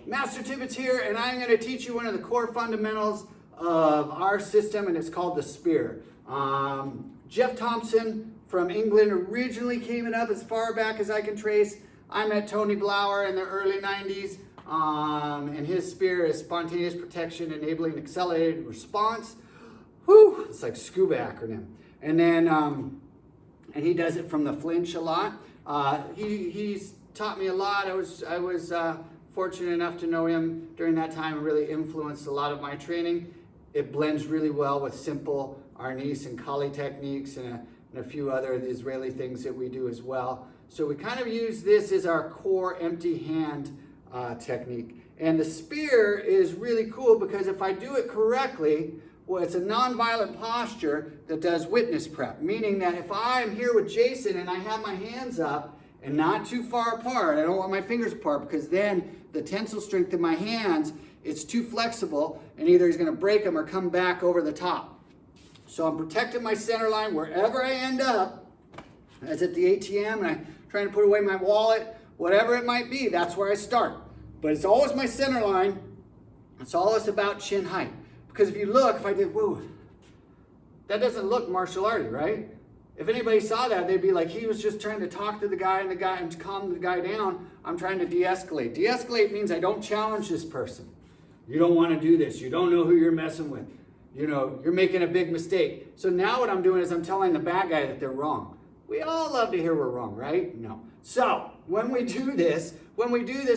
Master Tibbetts here, and I'm going to teach you one of the core fundamentals of our system, and it's called the spear. Jeff Thompson from England originally came it up as far back as I can trace. I met Tony Blauer in the early 90s, and his spear is spontaneous protection enabling accelerated response. Whew, it's like SCUBA acronym. And then, and he does it from the flinch a lot. He's taught me a lot. I was fortunate enough to know him during that time and really influenced a lot of my training. It blends really well with simple Arnis and Kali techniques and a few other Israeli things that we do as well. So we kind of use this as our core empty hand technique. And the spear is really cool because if I do it correctly, well, it's a non-violent posture that does witness prep, meaning that if I'm here with Jason and I have my hands up and not too far apart, I don't want my fingers apart because then the tensile strength in my hands, it's too flexible and either he's going to break them or come back over the top. So I'm protecting my center line wherever I end up, as at the ATM and I'm trying to put away my wallet, whatever it might be, that's where I start. But it's always my center line. It's always about chin height. Because if you look, if I did, whoa, that doesn't look martial arty, right? If anybody saw that, they'd be like, he was just trying to talk to the guy and calm the guy down. I'm trying to de-escalate. De-escalate means I don't challenge this person. You don't want to do this. You don't know who you're messing with. You know, you're making a big mistake. So now what I'm doing is I'm telling the bad guy that they're wrong. We all love to hear we're wrong, right? No. So when we do this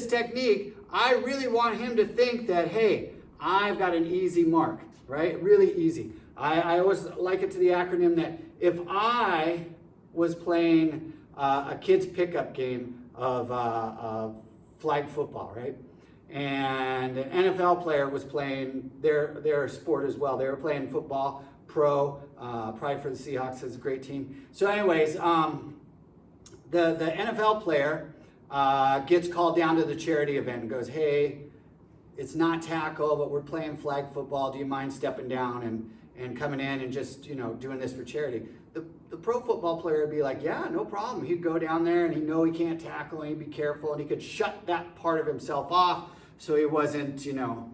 technique, I really want him to think that, hey, I've got an easy mark, right? Really easy. I always like it to the acronym that if I was playing a kid's pickup game of flag football, right? And an NFL player was playing their sport as well. They were playing football, pro, probably for the Seahawks. It's a great team. So anyways, the NFL player gets called down to the charity event and goes, hey, it's not tackle, but we're playing flag football. Do you mind stepping down and coming in and just, you know, doing this for charity? The pro football player would be like, yeah, no problem. He'd go down there and he'd know he can't tackle and he'd be careful and he could shut that part of himself off so he wasn't, you know,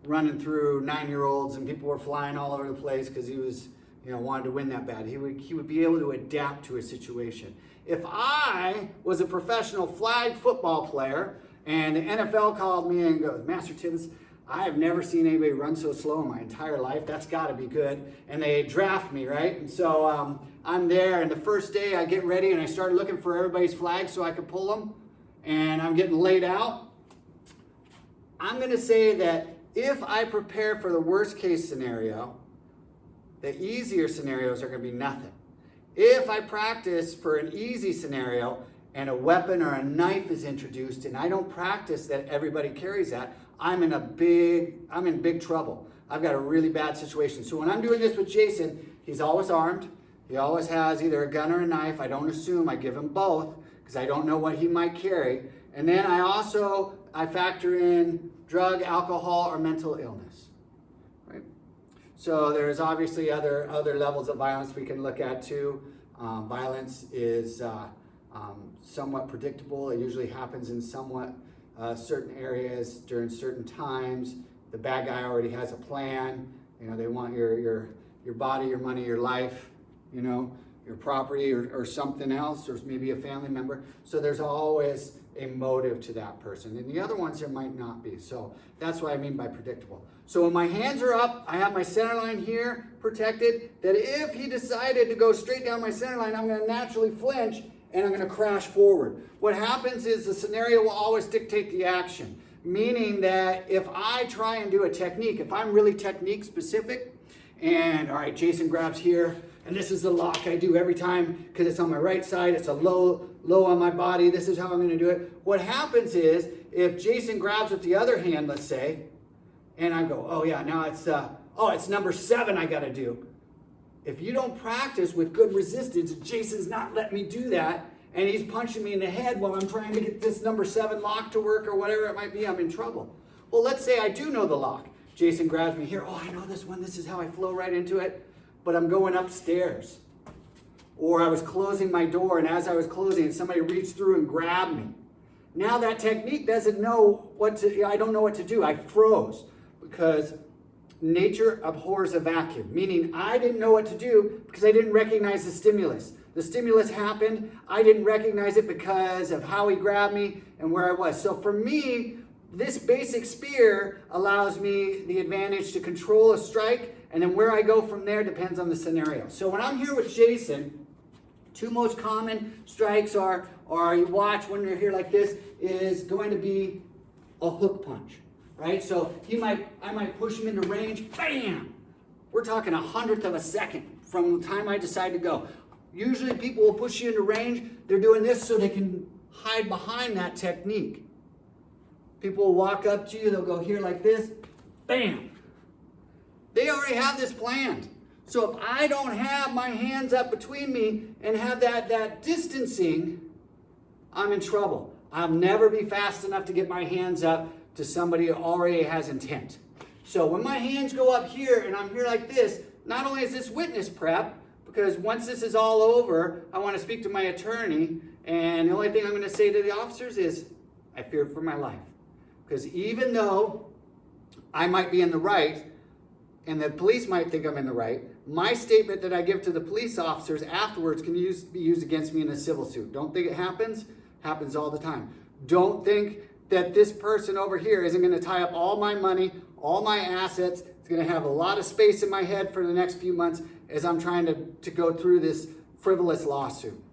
running through 9-year-olds and people were flying all over the place because he was, you know, wanted to win that bad. He would be able to adapt to a situation. If I was a professional flag football player and the NFL called me and goes, Master Tibbetts, I have never seen anybody run so slow in my entire life. That's got to be good. And they draft me, right? And so I'm there, and the first day I get ready and I started looking for everybody's flags so I could pull them, and I'm getting laid out. I'm going to say that if I prepare for the worst case scenario, the easier scenarios are going to be nothing. If I practice for an easy scenario and a weapon or a knife is introduced and I don't practice that everybody carries that, I'm in big trouble. I've got a really bad situation. So when I'm doing this with Jason, he's always armed. He always has either a gun or a knife. I don't assume. I give him both because I don't know what he might carry. And then I factor in drug, alcohol, or mental illness. Right? So there's obviously other levels of violence we can look at too. Violence is somewhat predictable. It usually happens in somewhat certain areas during certain times. The bad guy already has a plan. You know, they want your body, your money, your life, you know, your property or something else, or maybe a family member. So there's always a motive to that person. And the other ones there might not be. So that's what I mean by predictable. So when my hands are up, I have my center line here protected, that if he decided to go straight down my center line, I'm going to naturally flinch and I'm going to crash forward. What happens is the scenario will always dictate the action, meaning that if I try and do a technique, if I'm really technique specific, and all right, Jason grabs here, and this is the lock I do every time because it's on my right side, it's a low on my body, this is how I'm going to do it. What happens is if Jason grabs with the other hand, let's say, and I go, oh yeah, now it's number 7 I got to do. If you don't practice with good resistance, Jason's not letting me do that, and he's punching me in the head while I'm trying to get this number 7 lock to work or whatever it might be, I'm in trouble. Well, let's say I do know the lock. Jason grabs me here. Oh, I know this one. This is how I flow right into it. But I'm going upstairs. Or I was closing my door, and as I was closing, somebody reached through and grabbed me. Now that technique doesn't know what to, I don't know what to do. I froze because nature abhors a vacuum, meaning I didn't know what to do because I didn't recognize the stimulus. The stimulus happened. I didn't recognize it because of how he grabbed me and where I was. So for me, this basic spear allows me the advantage to control a strike, and then where I go from there depends on the scenario. So when I'm here with Jason, two most common strikes are, or you watch when you're here like this, is going to be a hook punch, right? So I might push him into range, bam! We're talking 1/100th of a second from the time I decide to go. Usually people will push you into range. They're doing this so they can hide behind that technique. People will walk up to you, they'll go here like this, bam! They already have this planned. So if I don't have my hands up between me and have that distancing, I'm in trouble. I'll never be fast enough to get my hands up to somebody who already has intent. So when my hands go up here and I'm here like this, not only is this witness prep, because once this is all over, I want to speak to my attorney, and the only thing I'm going to say to the officers is, I fear for my life. Because even though I might be in the right, and the police might think I'm in the right, my statement that I give to the police officers afterwards can be used against me in a civil suit. Don't think it happens? Happens all the time. Don't think that this person over here isn't going to tie up all my money, all my assets. It's going to have a lot of space in my head for the next few months as I'm trying to go through this frivolous lawsuit.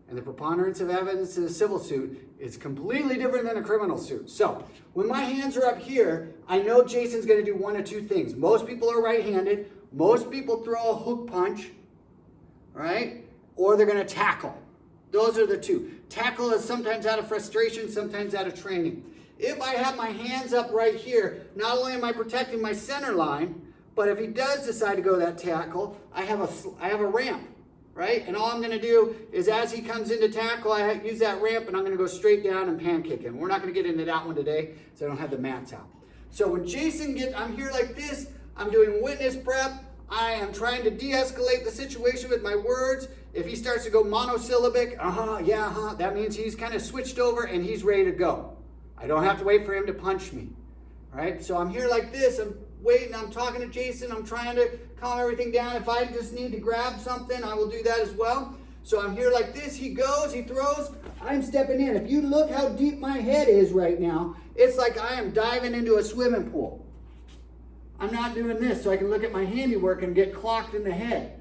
And the preponderance of evidence in a civil suit is completely different than a criminal suit. So when my hands are up here, I know Jason's going to do one of two things. Most people are right-handed. Most people throw a hook punch, right? Or they're going to tackle. Those are the two. Tackle is sometimes out of frustration, sometimes out of training. If I have my hands up right here, not only am I protecting my center line, but if he does decide to go that tackle, I have a ramp, right? And all I'm going to do is as he comes into tackle, I use that ramp and I'm going to go straight down and pancake him. We're not going to get into that one today, so I don't have the mats out. So when Jason I'm here like this, I'm doing witness prep. I am trying to de-escalate the situation with my words. If he starts to go monosyllabic, that means he's kind of switched over and he's ready to go. I don't have to wait for him to punch me, right? So I'm here like this. I'm waiting. I'm talking to Jason. I'm trying to calm everything down. If I just need to grab something, I will do that as well. So I'm here like this. He goes. He throws. I'm stepping in. If you look how deep my head is right now, it's like I am diving into a swimming pool. I'm not doing this so I can look at my handiwork and get clocked in the head.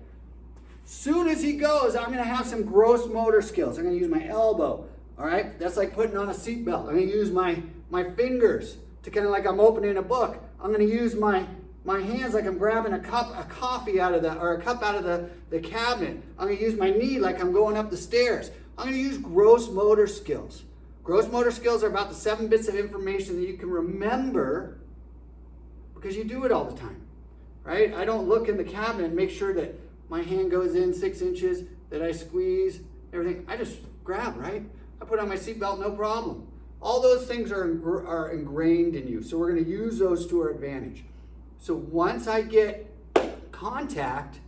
Soon as he goes, I'm going to have some gross motor skills. I'm going to use my elbow. All right? That's like putting on a seatbelt. I'm going to use my fingers to kind of like I'm opening a book. I'm going to use my hands like I'm grabbing a cup out of the cabinet. I'm going to use my knee like I'm going up the stairs. I'm going to use gross motor skills. Gross motor skills are about the 7 bits of information that you can remember because you do it all the time, right? I don't look in the cabinet and make sure that my hand goes in 6 inches, that I squeeze, everything. I just grab, right? I put on my seatbelt, no problem. All those things are ingrained in you. So we're going to use those to our advantage. So once I get contact,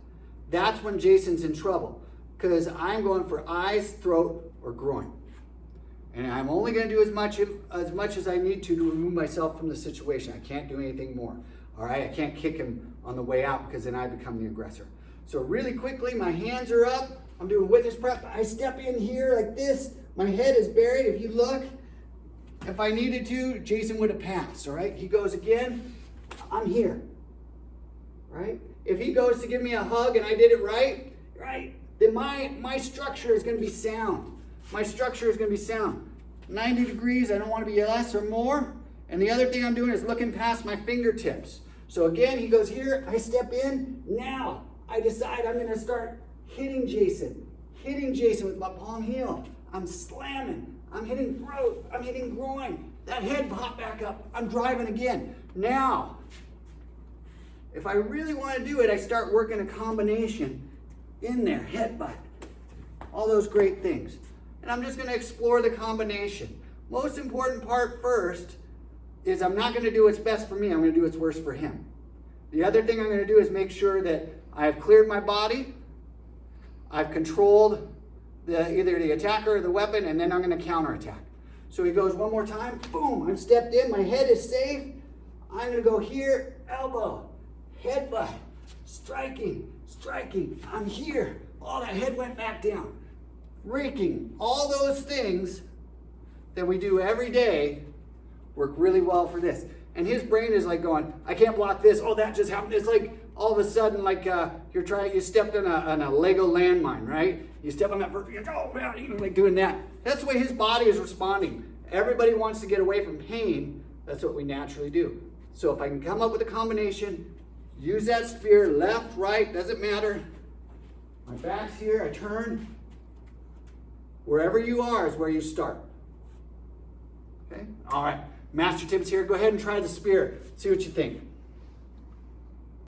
that's when Jason's in trouble because I'm going for eyes, throat, or groin. And I'm only going to do as much as I need to remove myself from the situation. I can't do anything more. All right? I can't kick him on the way out because then I become the aggressor. So really quickly, my hands are up. I'm doing witness prep. I step in here like this. My head is buried. If you look, if I needed to, Jason would have passed. All right? He goes again. I'm here. Right? If he goes to give me a hug and I did it right, then my structure is going to be sound. My structure is going to be sound. 90 degrees, I don't want to be less or more. And the other thing I'm doing is looking past my fingertips. So again, he goes here, I step in. Now, I decide I'm going to start hitting Jason with my palm heel. I'm slamming. I'm hitting throat. I'm hitting groin. That head popped back up. I'm driving again. Now, if I really want to do it, I start working a combination in there, headbutt. All those great things. And I'm just going to explore the combination. Most important part first is I'm not going to do what's best for me. I'm going to do what's worst for him. The other thing I'm going to do is make sure that I've cleared my body, I've controlled either the attacker or the weapon, and then I'm going to counterattack. So he goes one more time. Boom, I'm stepped in. My head is safe. I'm going to go here. Elbow, headbutt, striking. I'm here. Oh, that head went back down. Raking. All those things that we do every day work really well for this. And his brain is like going, I can't block this. Oh, that just happened. It's like all of a sudden, like you stepped on a Lego landmine, right? You step on that first, you go, oh man, you know, like doing that. That's the way his body is responding. Everybody wants to get away from pain. That's what we naturally do. So if I can come up with a combination, use that spear, left, right, doesn't matter. My back's here, I turn. Wherever you are is where you start. Okay? All right. Master tips here. Go ahead and try the spear. See what you think.